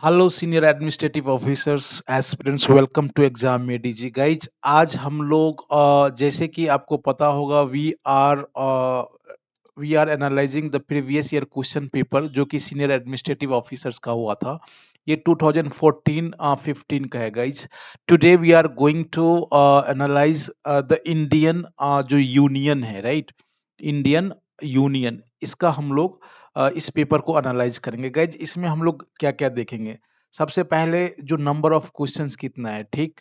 Hello senior administrative officers aspirants, welcome to exam में डीजी guys. आज हम लोग जैसे कि आपको पता होगा we are analysing the previous year question paper जो कि सीनियर एडमिनिस्ट्रेटिव ऑफिसर्स का हुआ था। ये 2014-15 का है guys. Today we are going to analyse the Indian जो यूनियन है, राइट। इंडियन यूनियन, इसका हम लोग इस पेपर को एनालाइज करेंगे गाइज। इसमें हम लोग क्या क्या देखेंगे। सबसे पहले जो नंबर ऑफ क्वेश्चंस कितना है, ठीक।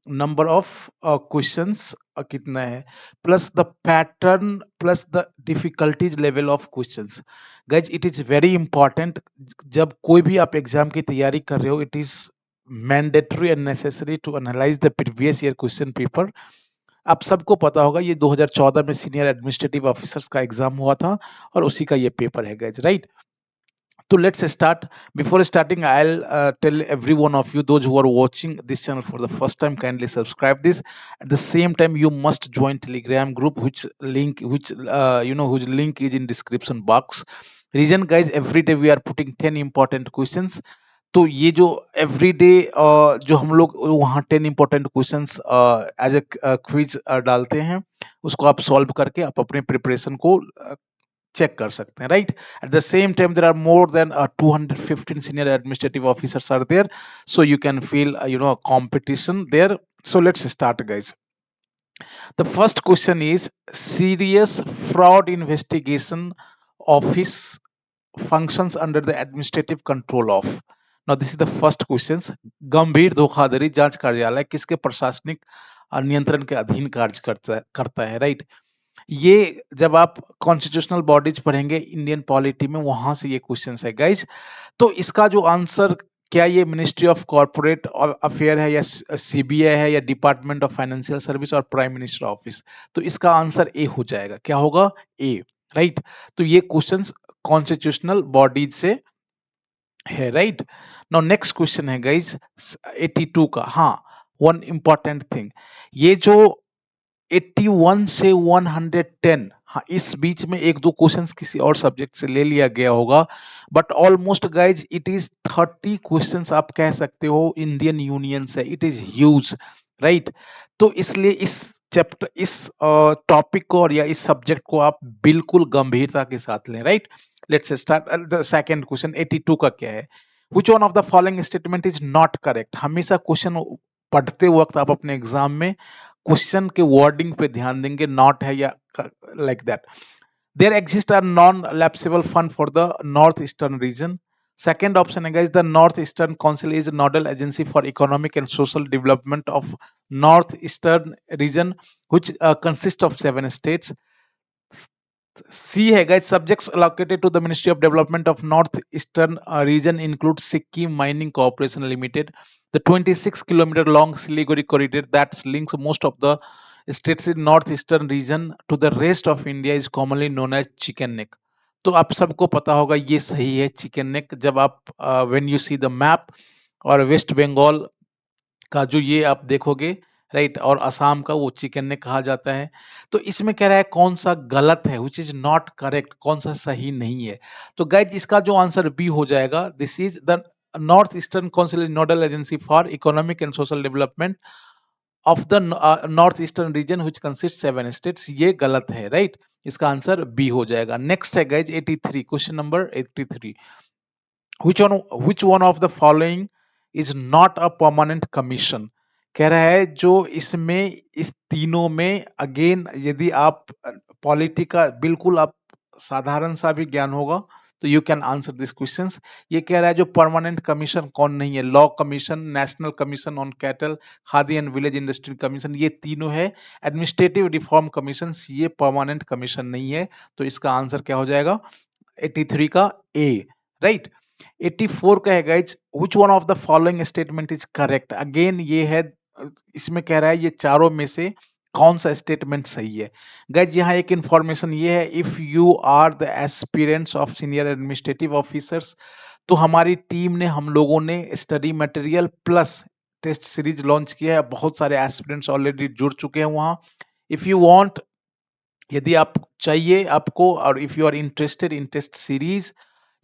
नंबर ऑफ क्वेश्चंस कितना है, plus the pattern, plus the difficulties level of questions. Guys it is very important. जब कोई भी आप एग्जाम की तैयारी कर रहे हो, it is mandatory and necessary to analyse the previous year question paper. आप सबको पता होगा ये 2014 में सीनियर एडमिनिस्ट्रेटिव ऑफिसर्स का एग्जाम हुआ था और उसी का ये पेपर है guys, right. So let's start. Before starting, I'll tell every one of you, those who are watching this channel for the first time, kindly subscribe this. At the same time, you must join Telegram group, whose link is in description box. Reason, guys, every day we are putting 10 important questions. तो ये जो everyday जो हम लोग वहाँ 10 important questions as a quiz डालते हैं, उसको आप सॉल्व करके आप अपने प्रिपरेशन को चेक कर सकते हैं, right. At the same time there are more than 215 senior administrative officers are there, so you can feel competition there. So let's start, guys. The first question is, serious fraud investigation office functions under the administrative control of. Now this is the first questions. गंभीर धोखाधड़ी जांच कार्यालय किसके प्रशासनिक नियंत्रण के अधीन कार्य करता है, राइट। ये जब आप कॉन्स्टिट्यूशनल बॉडीज पढ़ेंगे इंडियन पॉलिटी में, वहां से ये क्वेश्चन है गाइज। तो इसका जो आंसर, क्या ये मिनिस्ट्री ऑफ कॉर्पोरेट अफेयर है, या सीबीआई है, या डिपार्टमेंट ऑफ फाइनेंशियल सर्विस और प्राइम मिनिस्टर ऑफिस। तो इसका आंसर ए हो जाएगा। क्या होगा? ए, राइट। तो ये क्वेश्चंस कॉन्स्टिट्यूशनल बॉडीज से है, राइट। नाउ नेक्स्ट क्वेश्चन है गाइज 82 का। हाँ, वन इंपॉर्टेंट थिंग, ये जो 81 से 110, हाँ, इस बीच में एक दो क्वेश्चंस किसी और सब्जेक्ट से ले लिया गया होगा, but almost guys it is 30 questions आप कह सकते हो इंडियन यूनियन से। It is huge, right. तो इसलिए इस चैप्टर, इस टॉपिक को और या इस सब्जेक्ट को आप बिल्कुल गंभीरता के साथ लें, right. Let's start the second question. 82 का क्या है? Which one of the following statement is not correct? हमेशा क्वेश्चन पढ़ते वक्त आप अपने एग्जाम में क्वेश्चन के वर्डिंग पे ध्यान देंगे, नॉट है या like that. There exist are non lapsable fund for the north eastern region. Second option है guys, the north eastern council is nodal agency for economic and social development of north eastern region which consists of 7 states. C है guys, subjects allocated to the Ministry of Development of North Eastern region include Sikkim Mining Corporation Limited, the 26-kilometer long Siliguri corridor that links most of the states in North Eastern region to the rest of India is commonly known as Chicken Neck. तो आप सबको पता होगा ये सही है, chicken neck. जब आप when you see the map और वेस्ट बंगाल का जो ये आप देखोगे, राइट, और असम का वो चिकन ने कहा जाता है। तो इसमें कह रहा है कौन सा गलत है, विच इज नॉट करेक्ट, कौन सा सही नहीं है। तो गाइज इसका जो आंसर बी हो जाएगा। This is the north eastern council nodal agency for economic and social development of the north eastern reason which consist 7 states. ये गलत है, राइट। इसका आंसर बी हो जाएगा। नेक्स्ट है guys 83, question number 83। which one of the following is not a permanent commission? कह रहा है जो इसमें, इस तीनों में अगेन, यदि आप पॉलिटी का बिल्कुल आप साधारण सा भी ज्ञान होगा तो you can answer this questions. ये कह रहा है जो परमानेंट कमीशन कौन नहीं है, law commission, national commission on cattle, khadi and village industry commission, ये तीनों है। एडमिनिस्ट्रेटिव रिफॉर्म कमीशन ये परमानेंट कमीशन नहीं है। तो इसका आंसर क्या हो जाएगा? 83 का ए, राइट। 84 का है guys, which one of the following statement is correct? Again ये है, इसमें कह रहा है ये चारों में से कौन सा स्टेटमेंट सही है। गाइज यहाँ एक इंफॉर्मेशन ये है, if you are the aspirants of senior administrative officers, तो हमारी टीम ने, हम लोगों ने study material plus test series launch किया है। बहुत सारे एस्पिरेंट्स ऑलरेडी जुड़ चुके हैं वहां। इफ यू वांट, यदि आप चाहिए आपको, और if you are interested in test series,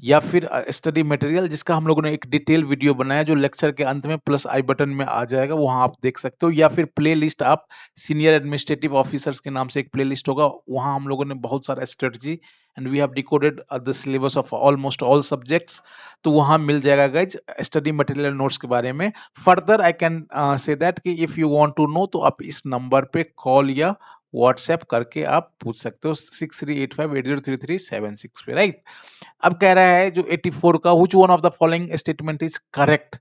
या फिर स्टडी मटेरियल, जिसका हम लोगों ने एक डिटेल वीडियो बनाया जो लेक्चर के अंत में प्लस आई बटन में आ जाएगा, वहां आप देख सकते हो। या फिर प्ले लिस्ट, आप सीनियर एडमिनिस्ट्रेटिव ऑफिसर्स के नाम से एक प्ले लिस्ट होगा, वहां हम लोगों ने बहुत सारा strategy and we have decoded the syllabus of almost all subjects, तो वहां मिल जाएगा गाइज स्टडी मटेरियल नोट्स के बारे में। Further I can say that कि if you want to know, तो आप इस नंबर पे कॉल या व्हाट्सएप करके आप पूछ सकते हो 6385803376 पे, राइट। अब कह रहा है जो 84 का, which one of the following statement is correct,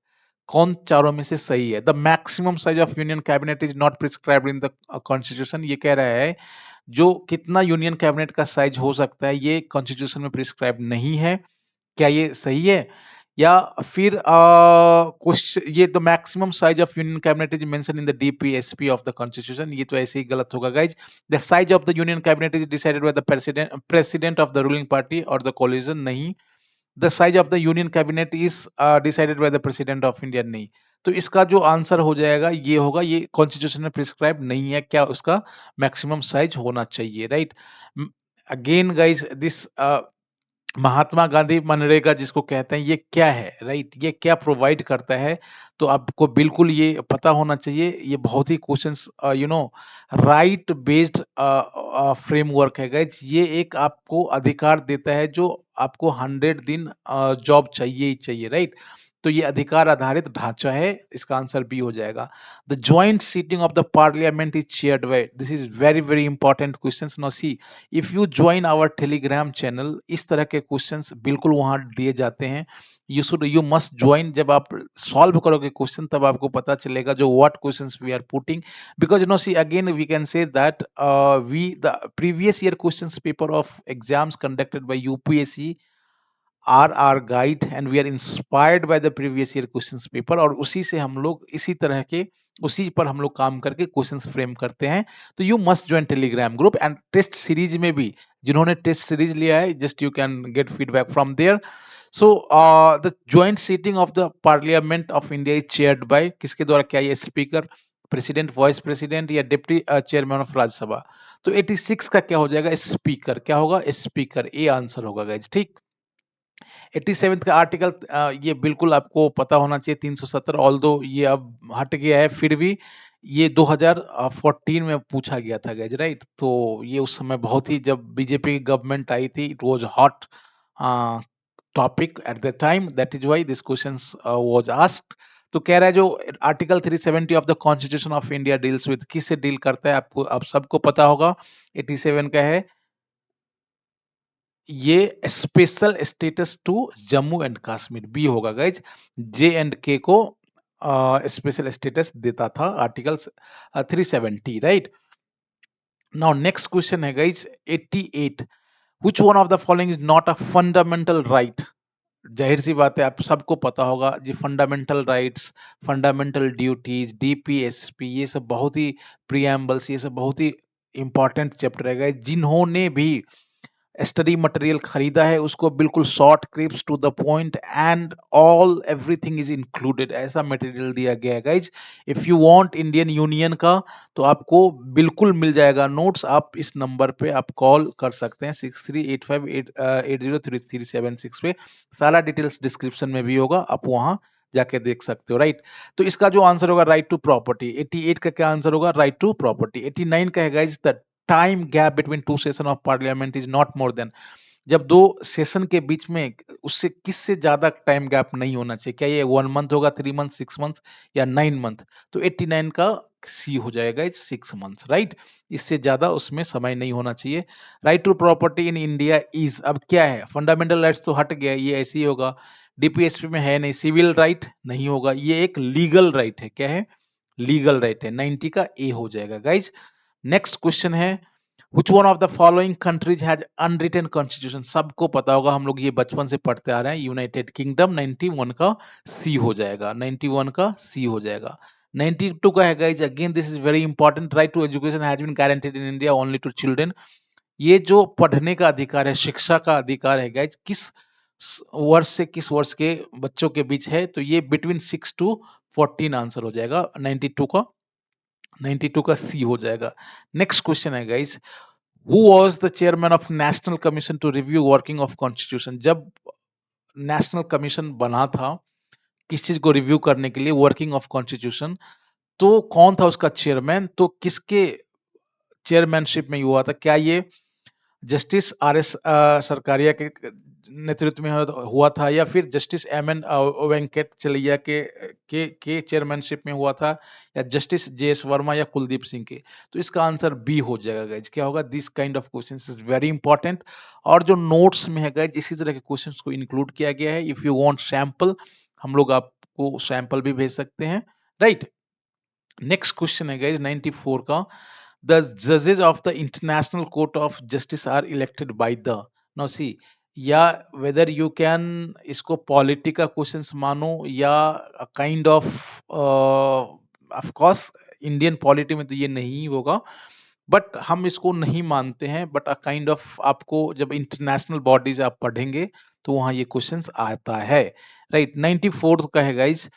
कौन चारों में से सही है। The maximum size of union cabinet is not prescribed in the constitution, ये कह रहा है जो कितना यूनियन कैबिनेट का साइज हो सकता है ये कॉन्स्टिट्यूशन में प्रिस्क्राइब नहीं है, क्या ये सही है। या फिर क्वेश्चन, ये the maximum size of union cabinet is mention in the DPSP of the constitution, ये तो ऐसे ही गलत होगा guys. The size of the union cabinet is decided by the president of the ruling party और the collision, नहीं। The size of the union cabinet is decided by the president of India, नहीं। तो इसका जो answer हो जाएगा ये होगा, ये कॉन्स्टिट्यूशन में प्रिस्क्राइब नहीं है क्या उसका मैक्सिमम साइज होना चाहिए, right. Again guys this Mahatma Gandhi MNREGA जिसको कहते हैं, ये क्या है, राइट, ये क्या प्रोवाइड करता है, तो आपको बिल्कुल ये पता होना चाहिए। ये बहुत ही क्वेश्चंस राइट बेस्ड फ्रेमवर्क है गाइज, ये एक आपको अधिकार देता है जो आपको 100 दिन जॉब चाहिए ही चाहिए, राइट। तो ये अधिकार आधारित ढांचा है, इसका आंसर बी हो जाएगा। The joint sitting of the parliament is chaired by, this is very very important questions. Now see, if you join our Telegram channel, इस तरह के क्वेश्चंस बिल्कुल वहां दिए जाते हैं। यू मस्ट ज्वाइन, जब आप सॉल्व करोगे क्वेश्चन तब आपको पता चलेगा जो what questions we are putting, because see again we can say that we the previous year questions paper of exams conducted by UPSC are are guide and we are inspired by the previous year questions paper, और उसी से हम लोग इसी तरह के उसी पर हम लोग काम करके क्वेश्चंस फ्रेम करते हैं। तो you must join Telegram group, and test series में भी जिन्होंने टेस्ट सीरीज लिया है, just you can get feedback from there. So the joint sitting of the parliament of India is chaired by, किसके द्वारा, क्या ये स्पीकर, प्रेसिडेंट, वाइस प्रेसिडेंट या डिप्टी चेयरमैन ऑफ राज्यसभा। तो 86 का क्या हो जाएगा, स्पीकर, क्या होगा, स्पीकर, ए आंसर होगा गाइज, ठीक। 87 का आर्टिकल, ये बिल्कुल आपको पता होना चाहिए, 370, ऑल्दो ये अब हट गया है, फिर भी ये 2014 में पूछा गया था गाइज, राइट। तो ये उस समय बहुत ही, जब बीजेपी की गवर्नमेंट आई थी, it was hot topic at the time, that is why this question was asked. तो कह रहा है जो article 370 of the constitution of India deals with, किससे डील करता है, आपको आप सबको पता होगा। 87 का है ये special status to Jammu and Kashmir, B होगा गाइज। जे एंड के को स्पेशल स्टेटस देता था article 370, right. Now next question है guys 88, which one of the following is not a fundamental right. जाहिर सी बात है आप सबको पता होगा जी, fundamental rights, fundamental duties, DPSP, ये सब बहुत ही प्रियम्बल्स, ये सब बहुत ही इंपॉर्टेंट चैप्टर है गाइज। जिन्होंने भी स्टडी मटेरियल खरीदा है उसको बिल्कुल short, crisp, to the point and all everything is included, ऐसा मटेरियल दिया गया है guys. If you want Indian union का, तो आपको बिल्कुल मिल जाएगा नोट्स, आप इस नंबर पे आप कॉल कर सकते हैं 6385803376 पे, सारा डिटेल्स डिस्क्रिप्शन में भी होगा, आप वहां जाके देख सकते हो, राइट। तो इसका जो आंसर होगा राइट टू प्रॉपर्टी। 88 का क्या आंसर होगा, राइट टू प्रॉपर्टी। 89 का है guys the time gap between two session of parliament is not more than, जब दो सेशन के बीच में उससे किससे ज्यादा टाइम गैप नहीं होना चाहिए, क्या ये 1 मंथ होगा, 3 मंथ, 6 मंथ या 9 मंथ। तो 89 का सी हो जाएगा, इज 6 मंथ्स, राइट। इससे ज्यादा उसमें समय नहीं होना चाहिए। Right to property in India is, अब क्या है, फंडामेंटल राइट्स तो हट गया, ये ऐसे ही होगा। डीपीएसपी में है नहीं, सिविल राइट नहीं होगा, ये एक लीगल राइट है, क्या है, लीगल राइट है। 90 का ए हो जाएगा गाइज। नेक्स्ट क्वेश्चन है, which one of the following countries has unwritten constitution, सबको पता होगा, हम लोग ये बचपन से पढ़ते आ रहे हैं, यूनाइटेड किंगडम। 91 का सी हो जाएगा, 91 का सी हो जाएगा। 92 का है guys, again this is very important, right to education has been guaranteed in India only to children, ये जो पढ़ने का अधिकार है, शिक्षा का अधिकार है गाइज, किस वर्ष से किस वर्ष के बच्चों के बीच है, तो ये बिटवीन 6 to 14 आंसर हो जाएगा 92 का, 92 का सी हो जाएगा। नेक्स्ट क्वेश्चन है guys, who was the chairman of national commission to review working of constitution, जब नेशनल कमीशन बना था किस चीज को रिव्यू करने के लिए, वर्किंग ऑफ कॉन्स्टिट्यूशन, तो कौन था उसका चेयरमैन, तो किसके चेयरमैनशिप में ये हुआ था? क्या ये जस्टिस आर एस सरकारिया के नेतृत्व में हुआ था, या फिर जस्टिस एम एन वेंकट चलैया के चेयरमैनशिप में हुआ था, या जस्टिस जे एस वर्मा या कुलदीप सिंह के? तो इसका आंसर बी हो जाएगा गाइज। क्या होगा? This kind of questions is very important, और जो नोट्स में है गाइज इसी तरह के क्वेश्चंस को इंक्लूड किया गया है। इफ यू वांट सैंपल, हम लोग आपको सैंपल भी भेज सकते हैं, राइट। नेक्स्ट क्वेश्चन है गाइज 94 का, the judges of the international court of justice are elected by the, now see, या whether you can इसको पॉलिटी का क्वेश्चंस मानो या kind of course Indian polity में तो ये नहीं होगा, बट हम इसको नहीं मानते हैं, बट अ काइंड ऑफ, आपको जब इंटरनेशनल बॉडीज आप पढ़ेंगे तो वहां ये क्वेश्चंस आता है, राइट। 94 का है गाइज,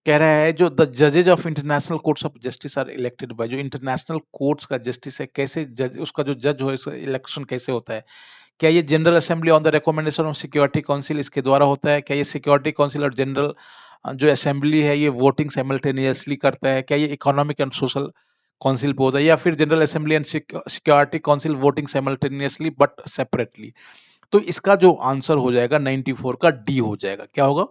कह रहा है जो द जजेज of international courts of justice are elected by, जो इंटरनेशनल कोर्ट्स का जस्टिस है, कैसे जज, उसका जो जज हो, इलेक्शन कैसे होता है? क्या ये general assembly on the recommendation of security council, इसके द्वारा होता है? क्या ये सिक्योरिटी काउंसिल और जनरल जो असेंबली है ये वोटिंग साइमल्टेनियसली करता है? क्या ये इकोनॉमिक एंड सोशल काउंसिल पे होता है, या फिर general assembly and security council voting simultaneously but separately? तो इसका जो आंसर हो जाएगा 94 का डी हो जाएगा। क्या होगा?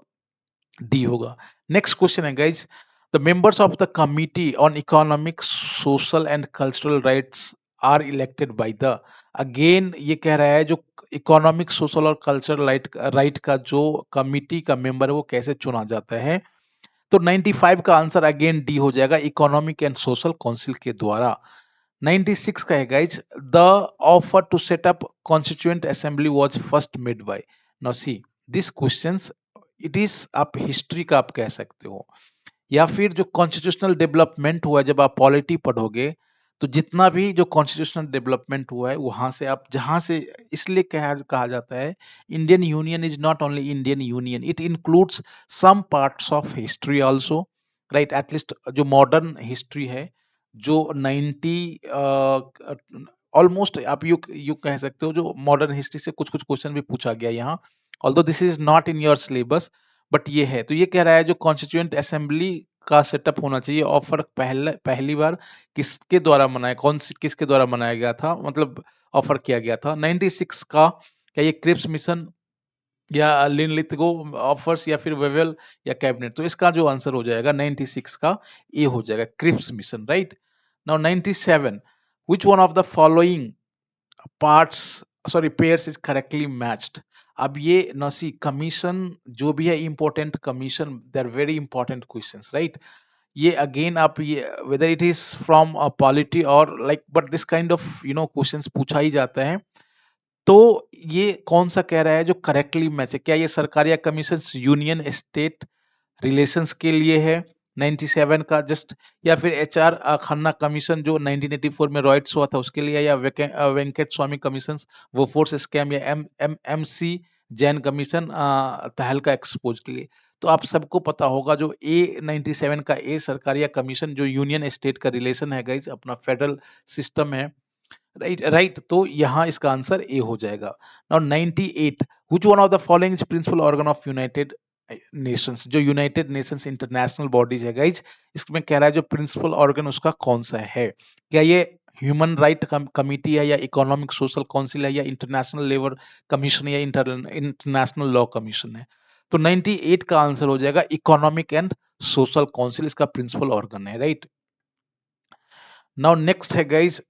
डी होगा। नेक्स्ट क्वेश्चन है guys, the members of the committee on economic social and cultural rights are elected by the, again ये कह रहा है जो इकोनॉमिक सोशल और कल्चरल राइट का जो कमिटी का मेंबर है वो कैसे चुना जाता है? तो 95 का आंसर अगेन डी हो जाएगा, इकोनॉमिक एंड सोशल काउंसिल के द्वारा। 96 का है guys, the offer to set up constituent assembly was first made by, now see this questions, it is आप हिस्ट्री का आप कह सकते हो, या फिर जो कॉन्स्टिट्यूशनल डेवलपमेंट हुआ है, जब आप पॉलिटी पढ़ोगे तो जितना भी जो कॉन्स्टिट्यूशनल डेवलपमेंट हुआ है वहां से आप जहां से, इसलिए कहा जाता है Indian union is not only Indian union, it includes some parts of history also, right. At least जो मॉडर्न हिस्ट्री है, जो 90 ऑलमोस्ट आप यू कह सकते हो, जो मॉडर्न हिस्ट्री से कुछ कुछ क्वेश्चन भी पूछा गया यहाँ, although this is not in your syllabus, but ये है। तो ये कह रहा है जो कॉन्स्टिट्यूएंट असेंबली का सेटअप होना चाहिए, ऑफर पहली बार किसके द्वारा मनाया, किसके द्वारा मनाया गया था, मतलब ऑफर किया गया था? 96 का, क्या ये क्रिप्स मिशन या लिनलिथगो ऑफर्स, या फिर वेवेल या कैबिनेट? तो इसका जो आंसर हो जाएगा 96 का ए हो जाएगा, Cripps mission, right. Now 97, which one of the following parts, sorry pairs is correctly matched? अब ये नसी कमीशन जो भी है important commission, they are very important questions, right. ये अगेन आप ये whether it is from polity और like, but this kind of questions पूछा ही जाता है। तो ये कौन सा कह रहा है जो करेक्टली मैच है? क्या ये सरकारी कमीशन यूनियन स्टेट रिलेशंस के लिए है 97 का जस्ट, या फिर एचआर खन्ना कमीशन जो 1984 में रॉयट्स हुआ था उसके लिए, या Venkataswami commission Bofors scam, या M M M C Jain commission Tehelka expose के लिए? तो आप सबको पता होगा जो ए 97 का ए सरकारिया कमीशन जो यूनियन स्टेट का रिलेशन है गाइज, अपना फेडरल सिस्टम है, राइट राइट। तो यहाँ इसका आंसर ए हो जाएगा। Now 98, which one of the following is principal organ of United Nations? जो यूनाइटेड नेशंस इंटरनेशनल बॉडीज है गाइज, इसमें कह रहा है जो प्रिंसिपल ऑर्गन उसका कौन सा है? क्या ये ह्यूमन राइट कमिटी है, या इकोनॉमिक सोशल काउंसिल है, या इंटरनेशनल लेबर कमीशन, या इंटरनेशनल लॉ कमीशन है? तो 98 का आंसर हो जाएगा इकोनॉमिक एंड सोशल काउंसिल, इसका प्रिंसिपल ऑर्गन है, राइट। Now next है guys,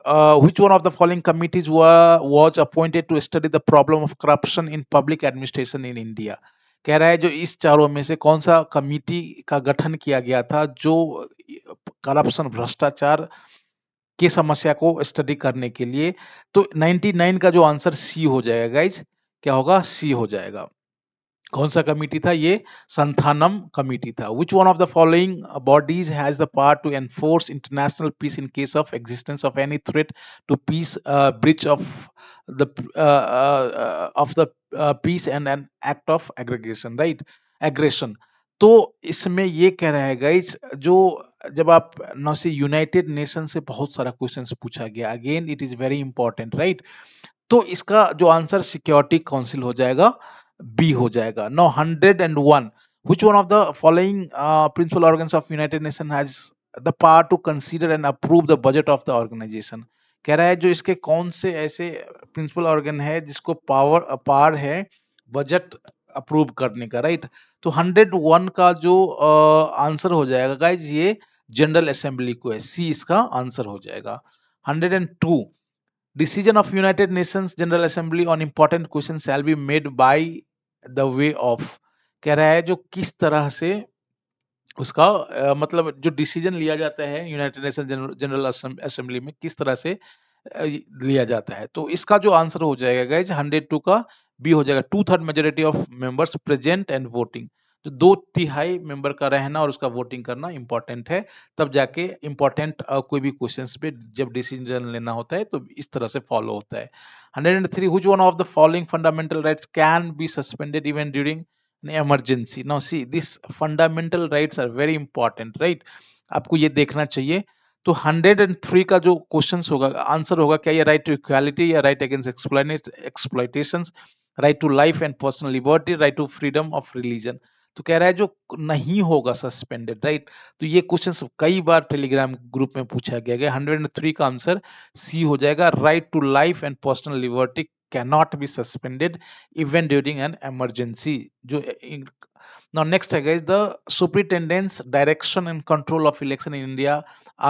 which one of the following committees was appointed to study the problem of corruption in public administration in India? कह रहा है जो इस चारों में से कौन सा कमिटी का गठन किया गया था जो करप्शन, भ्रष्टाचार की समस्या को स्टडी करने के लिए? तो 99 का जो आंसर सी हो जाएगा गाइज। क्या होगा? सी हो जाएगा। कौन सा कमिटी था ये? संथानम कमिटी था। Which one of the following bodies has the power to enforce international peace in case of existence of any threat to peace, breach of the peace and an act of aggregation, right? Aggression। तो इसमें ये कह रहा है guys, जो जब आप नौ से यूनाइटेड नेशन से बहुत सारा क्वेश्चंस पूछा गया, again it is very important, right. तो इसका जो आंसर सिक्योरिटी काउंसिल हो जाएगा, बी हो जाएगा। Now 101, which one of the following principal organs of United Nations has the power to consider and approve the budget of the organization? कह रहा है जो इसके कौन से ऐसे प्रिंसिपल ऑर्गन है जिसको पावर है बजट अप्रूव करने का, राइट? तो 101 का जो आंसर हो जाएगा गाइज, ये जनरल असेंबली को है, सी इसका आंसर हो जाएगा। 102, decision of United Nations General Assembly on important questions shall be made by the way of, कह रहा है जो किस तरह से उसका मतलब जो डिसीजन लिया जाता है यूनाइटेड नेशन जनरल असेंबली में किस तरह से लिया जाता है। तो इसका जो आंसर हो जाएगा गाइज 102 का बी हो जाएगा, 2/3 majority of members present and voting. जो 2/3 मेंबर का रहना और उसका वोटिंग करना इंपॉर्टेंट है, तब जाके इंपॉर्टेंट कोई भी क्वेश्चंस पे जब डिसीजन लेना होता है तो इस तरह से फॉलो होता है। 103, which one of the following fundamental rights can be suspended even during emergency? Now see, these fundamental rights are very important, right? आपको ये देखना चाहिए। तो 103 का जो क्वेश्चन होगा, आंसर होगा क्या, ये राइट टू इक्वालिटी या right against exploitation, right to life and personal liberty, right to freedom of religion. तो कह रहा है जो नहीं होगा सस्पेंडेड, राइट? तो ये क्वेश्चन कई बार टेलीग्राम ग्रुप में पूछा गया। 103 का आंसर सी हो जाएगा, right to life and personal liberty cannot be suspended even during an emergency। जो now next है guys, the superintendent's direction and control of election in India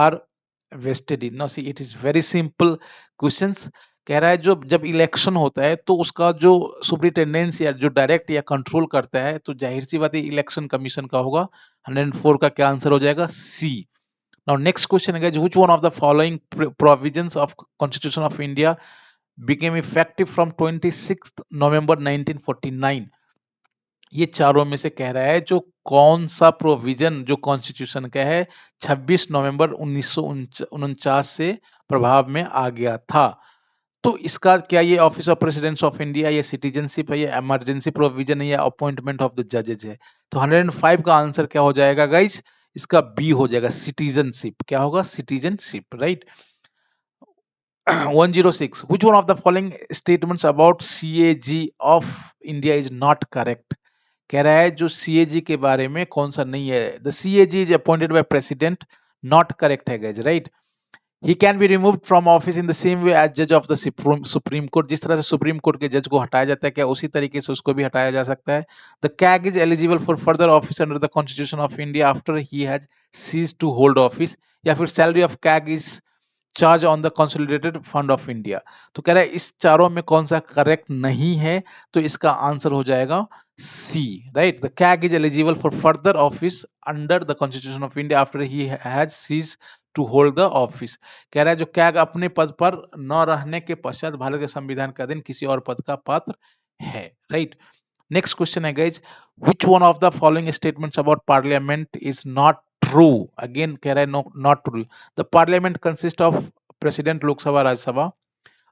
are vested in। now see, it is very simple questions। कह रहा है जो जब election होता है तो उसका जो सुपरिटेंडेंस या जो डायरेक्ट या कंट्रोल करता है, तो जाहिर सी बात है इलेक्शन कमीशन का होगा। 104 का क्या आंसर हो जाएगा, सी। now next question है guys, which one of the following provisions of constitution of India became effective from 26th November 1949? ये चारों में से कह रहा है जो कौन सा प्रोविजन जो कॉन्स्टिट्यूशन का है 26 नवंबर 1949 से प्रभाव में आ गया था। तो इसका क्या ये office of presidents of India, ये सिटीजनशिप है, ये इमरजेंसी प्रोविजन है, या अपॉइंटमेंट ऑफ द जजेज है? तो 105 का आंसर क्या हो जाएगा गाइस, इसका बी हो जाएगा, सिटीजनशिप। क्या होगा, citizenship, right? 106, which one of the following statements about CAG of India is not correct? कह रहा है जो CAG के बारे में कौन सा नहीं है। The CAG is appointed by president, not correct है guys, right? He can be removed from office in the same way as judge of the Supreme Court। जिस तरह से सुप्रीम कोर्ट के जज को हटाया जाता है, क्या उसी तरीके से उसको भी हटाया जा सकता है। The CAG is eligible for further office under the Constitution of India after he has ceased to hold office, या फिर salary of CAG is charge on the consolidated fund of India. तो कह रहा है इस चारों में कौन सा करेक्ट नहीं है, तो इसका आंसर हो जाएगा C, right? The CAG is eligible for further office under the constitution of India after he has cease to hold the office. कह रहा है जो कैग अपने पद पर न रहने के पश्चात भारत के संविधान का अधीन किसी और पद का पात्र है, राइट? नेक्स्ट क्वेश्चन है guys, which one of the following statements about parliament is not true? Again कह रहा है no, not true. The parliament consist of president, Lok Sabha, Rajya Sabha.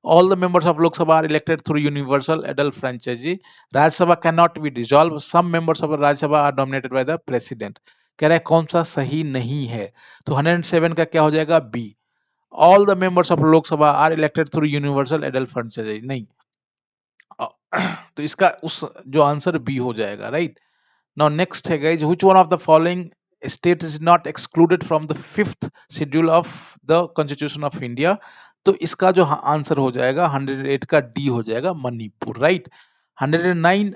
All the members of Lok Sabha are elected through universal adult franchise। Rajya Sabha cannot be dissolved। Some members of Rajya Sabha are nominated by the president। कह रहा है कौन सा सही नहीं है, तो 107 का क्या हो जाएगा, B. All the members of Lok Sabha are elected through universal adult franchise, नहीं। तो इसका उस जो आंसर बी हो जाएगा, राइट? नाउ नेक्स्ट है guys, which one of the following state is not excluded from the 5th schedule of the constitution of India? तो इसका जो आंसर हो जाएगा 108 का डी हो जाएगा, मणिपुर, राइट? 109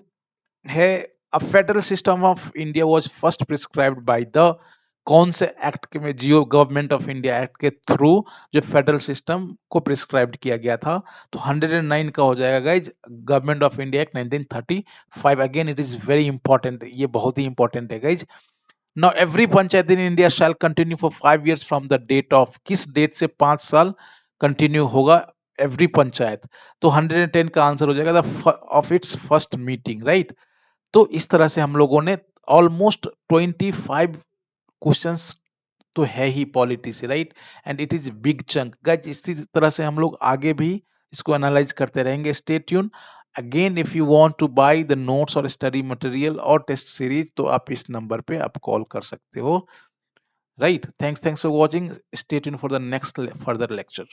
है, a federal system of India was first prescribed by the, कौन से एक्ट के में, जियो गवर्नमेंट ऑफ इंडिया एक्ट के थ्रू जो फेडरल सिस्टम को प्रिस्क्राइब किया गया था? तो 109 का हो जाएगा guys, government of India act 1935। Again it is very important, ये बहुत ही इंपॉर्टेंट है guys. Now every panchayat in India shall continue for 5 years from the date of, किस डेट से 5 साल कंटिन्यू होगा एवरी पंचायत? तो 110 का आंसर हो जाएगा the of its first meeting, right? तो इस तरह से हम लोगों ने ऑलमोस्ट 25 क्वेश्चंस तो है ही पॉलिटी से, right? And it is big chunk guys. इसी तरह से हम लोग आगे भी इसको एनालाइज करते रहेंगे। Stay tune. Again if you want to buy the notes और स्टडी मटेरियल और टेस्ट सीरीज, तो आप इस नंबर पे आप कॉल कर सकते हो, right? Thanks for watching. Stay tune for the next further lecture.